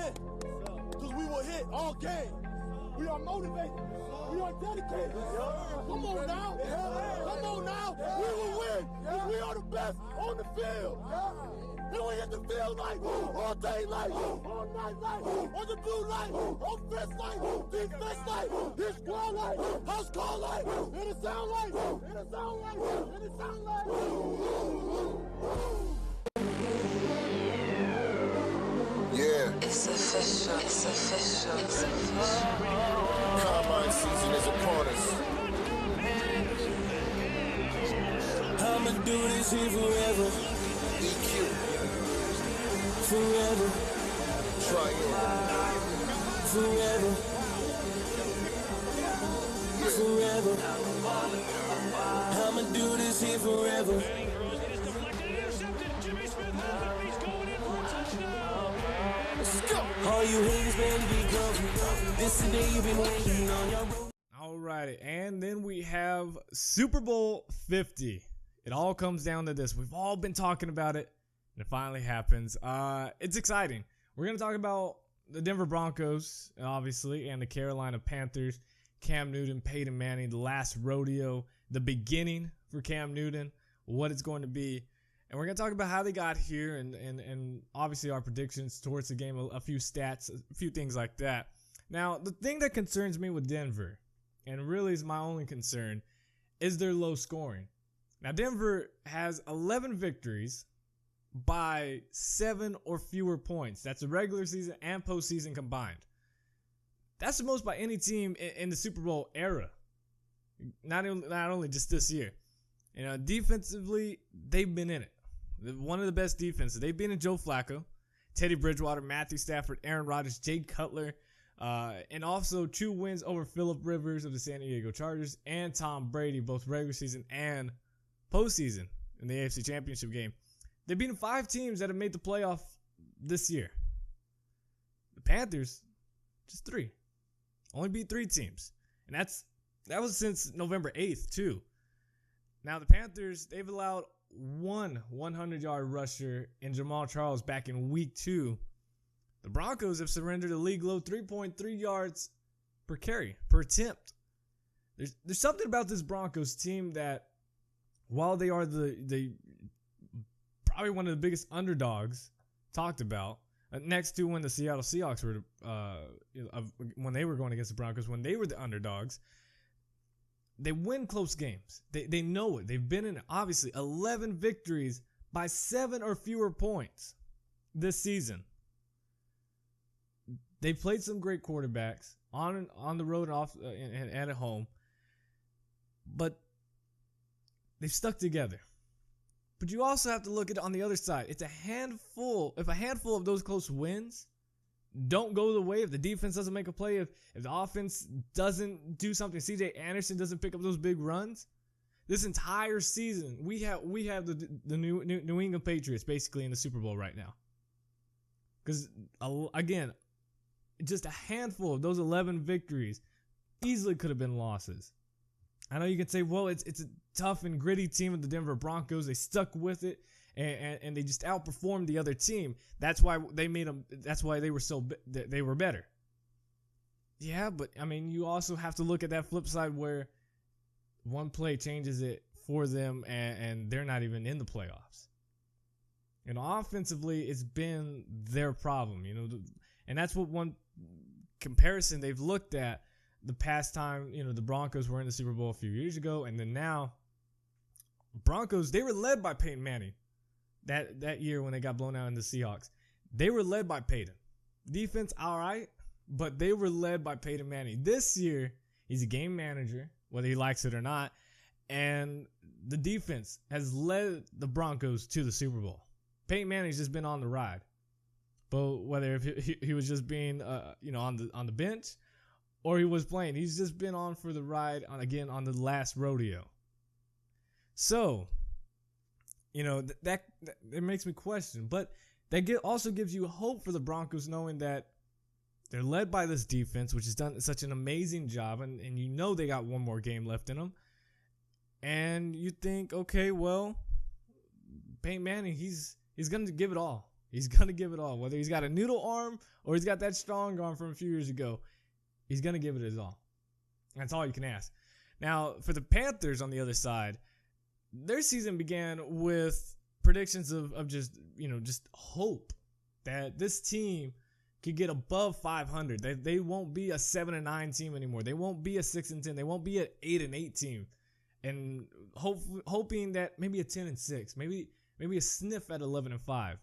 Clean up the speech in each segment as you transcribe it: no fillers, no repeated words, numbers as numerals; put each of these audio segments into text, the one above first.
in. Because we will hit all game. We are motivated. We are dedicated. Come on now. Come on now. We will win. Because we are the best on the field. And we hit the field like all day light, all night light, on the blue light, offense light, defense light, his squad light, house call light, and it sound light, and it sound light, and it sound light. Yeah. It's official. It's official. It's official. Combine season is upon us. I'ma do this here forever. EQ. Forever. Try it. Forever. Yeah. Forever. I'ma do this here forever. Let's go. All you haters better be coming. This the day you've been waiting on your road. Alrighty, and then we have Super Bowl 50. It all comes down to this. We've all been talking about it, and it finally happens. It's exciting. We're going to talk about the Denver Broncos, obviously, and the Carolina Panthers. Cam Newton, Peyton Manning, the last rodeo, the beginning for Cam Newton, what it's going to be. And we're going to talk about how they got here and obviously our predictions towards the game, a few stats, a few things like that. Now, the thing that concerns me with Denver, and really is my only concern, is their low scoring. Now, Denver has 11 victories by 7 or fewer points. That's the regular season and postseason combined. That's the most by any team in the Super Bowl era. Not only just this year. You know, defensively, they've been in it. One of the best defenses. They've been in Joe Flacco, Teddy Bridgewater, Matthew Stafford, Aaron Rodgers, Jay Cutler, and also 2 wins over Phillip Rivers of the San Diego Chargers and Tom Brady, both regular season and postseason in the AFC Championship game. They've beaten 5 teams that have made the playoff this year. The Panthers, just 3. Only beat 3 teams. And that was since November 8th, too. Now, the Panthers, they've allowed one 100-yard rusher in Jamal Charles back in week 2. The Broncos have surrendered a league low 3.3 yards per carry, per attempt. There's something about this Broncos team that, while they are the probably one of the biggest underdogs talked about, next to when the Seattle Seahawks were, when they were going against the Broncos, when they were the underdogs, they win close games. They know it. They've been in, obviously, 11 victories by 7 or fewer points this season. They played some great quarterbacks on the road and at home, but they've stuck together. But you also have to look at it on the other side. It's a handful. If a handful of those close wins don't go the way, if the defense doesn't make a play, if the offense doesn't do something, C.J. Anderson doesn't pick up those big runs, this entire season we have the New England Patriots basically in the Super Bowl right now. Because again, just a handful of those 11 victories easily could have been losses. I know you can say, well, it's a tough and gritty team of the Denver Broncos. They stuck with it, and they just outperformed the other team. That's why they made them. That's why they were better. Yeah, but I mean, you also have to look at that flip side where one play changes it for them, and they're not even in the playoffs. And offensively, it's been their problem, and that's what one comparison they've looked at. The past time, the Broncos were in the Super Bowl a few years ago, and then now, Broncos, they were led by Peyton Manning that year when they got blown out in the Seahawks. They were led by Peyton. Defense, all right, but they were led by Peyton Manning. This year, he's a game manager, whether he likes it or not, and the defense has led the Broncos to the Super Bowl. Peyton Manning's just been on the ride, but whether if he was just being, on the bench, or he was playing, he's just been on for the ride on the last rodeo. So, that it makes me question, but that also gives you hope for the Broncos, knowing that they're led by this defense, which has done such an amazing job, and they got one more game left in them. And you think, okay, well, Peyton Manning, he's going to give it all. He's going to give it all. Whether he's got a noodle arm or he's got that strong arm from a few years ago, he's going to give it his all. That's all you can ask. Now, for the Panthers on the other side, their season began with predictions of just hope that this team could get above 500. They won't be a 7-9 team anymore. They won't be a 6-10. They won't be an 8-8 team. And hoping that maybe a 10-6, maybe a sniff at 11-5.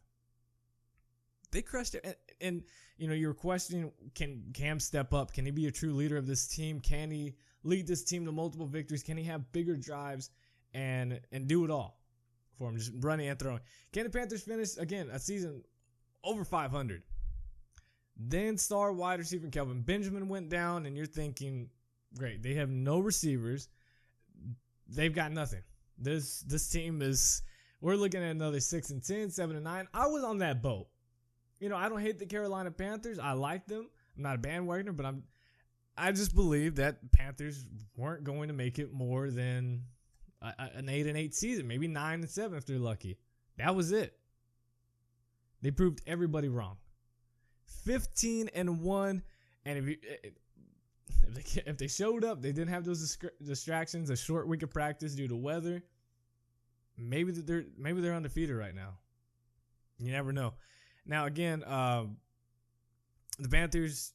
They crushed it. And you were questioning, can Cam step up? Can he be a true leader of this team? Can he lead this team to multiple victories? Can he have bigger drives and do it all for him, just running and throwing? Can the Panthers finish, again, a season over 500? Then star wide receiver Kelvin Benjamin went down, and you're thinking, great, they have no receivers. They've got nothing. This team we're looking at another 6-10, 7-9. I was on that boat. I don't hate the Carolina Panthers. I like them. I'm not a bandwagoner, but I just believe that Panthers weren't going to make it more than an 8-8 season, maybe 9-7 if they're lucky. That was it. They proved everybody wrong. 15-1, and if they showed up, they didn't have those distractions, a short week of practice due to weather. Maybe they're undefeated right now. You never know. Now again, the Panthers,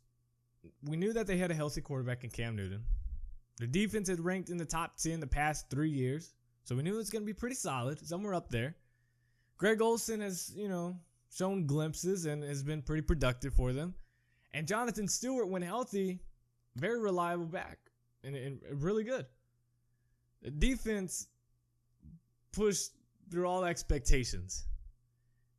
we knew that they had a healthy quarterback in Cam Newton. Their defense had ranked in the top 10 the past 3 years, so we knew it was going to be pretty solid, somewhere up there. Greg Olsen has, shown glimpses and has been pretty productive for them. And Jonathan Stewart, when healthy, very reliable back and really good. The defense pushed through all expectations,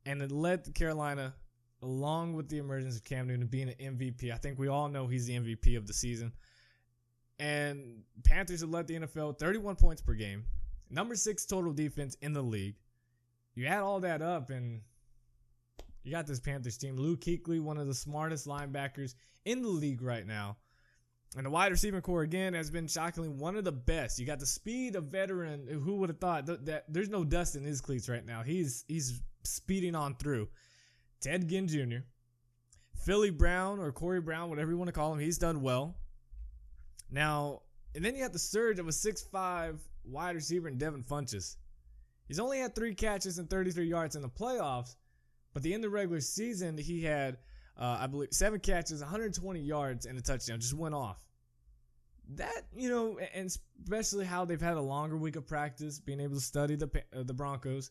and it led Carolina, along with the emergence of Cam Newton, being an MVP. I think we all know he's the MVP of the season. And Panthers have led the NFL 31 points per game, number 6 total defense in the league. You add all that up, and you got this Panthers team. Luke Kuechly, one of the smartest linebackers in the league right now. And the wide receiving core, again, has been shockingly one of the best. You got the speed of veteran. Who would have thought that there's no dust in his cleats right now. He's speeding on through. Ted Ginn Jr., Philly Brown or Corey Brown, whatever you want to call him, he's done well. Now, and then you have the surge of a 6'5" wide receiver in Devin Funchess. He's only had 3 catches and 33 yards in the playoffs, but the end of the regular season, he had, I believe, 7 catches, 120 yards, and a touchdown. Just went off. That, and especially how they've had a longer week of practice, being able to study the Broncos.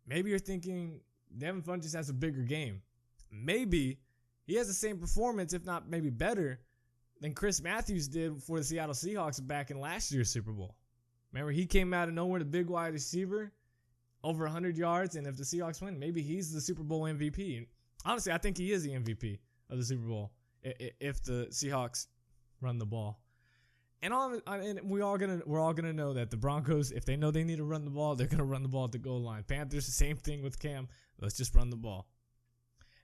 Maybe you're thinking Devin Funchess has a bigger game. Maybe he has the same performance, if not maybe better, than Chris Matthews did for the Seattle Seahawks back in last year's Super Bowl. Remember, he came out of nowhere, the big wide receiver, over 100 yards, and if the Seahawks win, maybe he's the Super Bowl MVP. And honestly, I think he is the MVP of the Super Bowl if the Seahawks run the ball. And we're all gonna know that the Broncos, if they know they need to run the ball, they're gonna run the ball at the goal line. Panthers, the same thing with Cam. Let's just run the ball.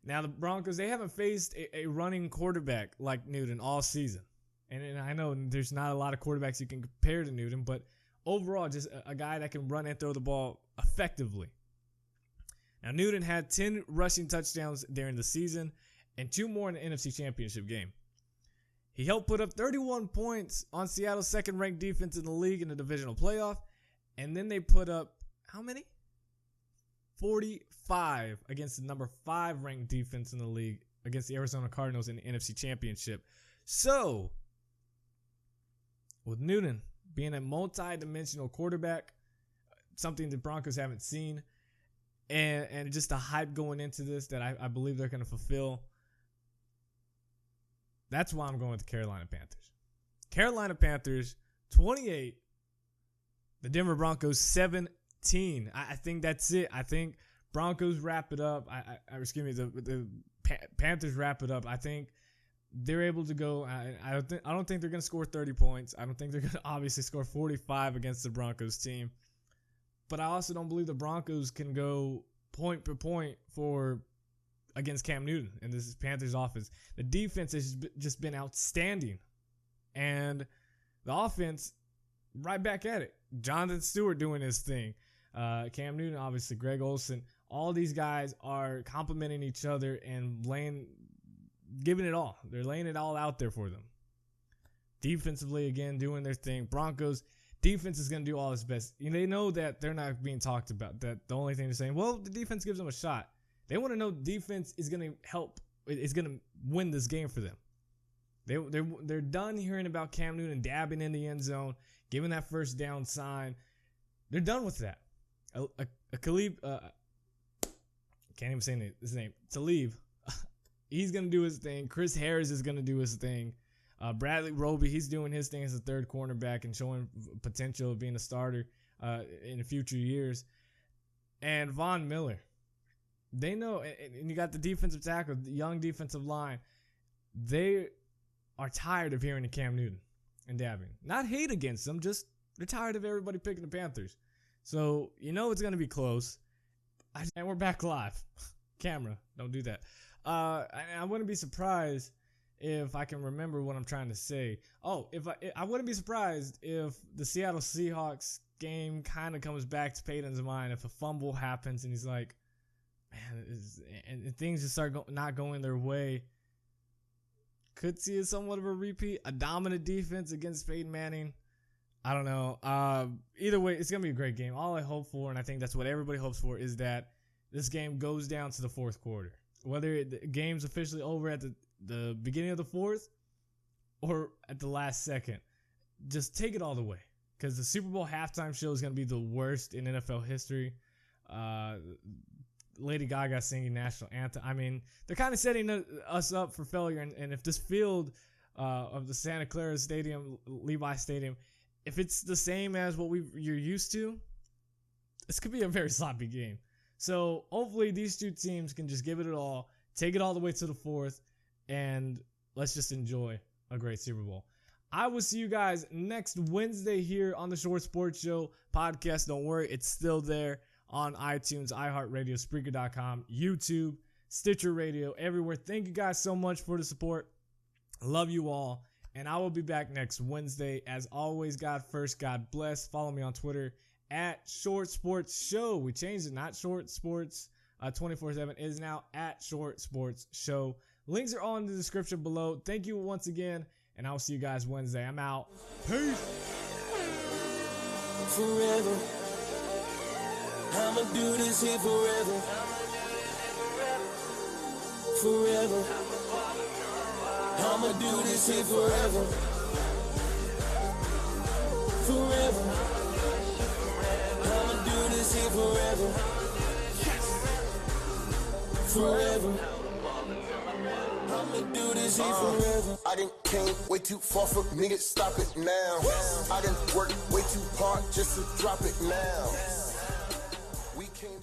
Now the Broncos, they haven't faced a running quarterback like Newton all season, and I know there's not a lot of quarterbacks you can compare to Newton, but overall, just a guy that can run and throw the ball effectively. Now Newton had 10 rushing touchdowns during the season and 2 more in the NFC Championship game. He helped put up 31 points on Seattle's second-ranked defense in the league in the divisional playoff. And then they put up, how many? 45 against the number 5 ranked defense in the league against the Arizona Cardinals in the NFC Championship. So, with Newton being a multi-dimensional quarterback, something the Broncos haven't seen, and just the hype going into this that I believe they're going to fulfill, that's why I'm going with the Carolina Panthers. Carolina Panthers 28, the Denver Broncos 17. I think that's it. I think Broncos wrap it up. The Panthers wrap it up. I think they're able to go. I don't think they're going to score 30 points. I don't think they're going to obviously score 45 against the Broncos team. But I also don't believe the Broncos can go point per point against Cam Newton and this is Panthers offense. The defense has just been outstanding. And the offense, right back at it. Jonathan Stewart doing his thing. Cam Newton, obviously, Greg Olsen. All these guys are complimenting each other and giving it all. They're laying it all out there for them. Defensively, again, doing their thing. Broncos, defense is going to do all its best. They know that they're not being talked about. That the only thing they're saying, well, the defense gives them a shot. They want to know defense is going to help. It's going to win this game for them. They're done hearing about Cam Newton dabbing in the end zone, giving that first down sign. They're done with that. Khalib, can't even say his name. Talib, he's going to do his thing. Chris Harris is going to do his thing. Bradley Roby, he's doing his thing as a third cornerback and showing potential of being a starter in future years. And Von Miller, they know, and you got the defensive tackle, the young defensive line. They are tired of hearing the Cam Newton and dabbing. Not hate against them, just they're tired of everybody picking the Panthers. So, it's going to be close. And we're back live. Camera, don't do that. I wouldn't be surprised if I can remember what I'm trying to say. Oh, I wouldn't be surprised if the Seattle Seahawks game kind of comes back to Peyton's mind. If a fumble happens and he's like, man, and things just start not going their way. Could see it somewhat of a repeat. A dominant defense against Peyton Manning. I don't know. Either way, it's going to be a great game. All I hope for, and I think that's what everybody hopes for, is that this game goes down to the fourth quarter. Whether the game's officially over at the beginning of the fourth or at the last second, just take it all the way. Because the Super Bowl halftime show is going to be the worst in NFL history. Lady Gaga singing national anthem. I mean, they're kind of setting us up for failure. And if this field of the Santa Clara Stadium, Levi Stadium, if it's the same as what you're used to, this could be a very sloppy game. So hopefully these two teams can just give it all, take it all the way to the fourth, and let's just enjoy a great Super Bowl. I will see you guys next Wednesday here on the Short Sports Show podcast. Don't worry, it's still there on iTunes, iHeartRadio, Spreaker.com, YouTube, Stitcher Radio, everywhere. Thank you guys so much for the support. Love you all. And I will be back next Wednesday. As always, God first, God bless. Follow me on Twitter at Short Sports Show. We changed it, not Short Sports 24/7. It is now at Short Sports Show. Links are all in the description below. Thank you once again, and I'll see you guys Wednesday. I'm out. Peace. Forever. I'ma do this here forever. Forever. I'ma do this here forever. Forever. I'ma do this here forever. Forever. I'ma do this here forever. I done came way too far for me to stop it now. I done worked way too hard just to drop it now. We came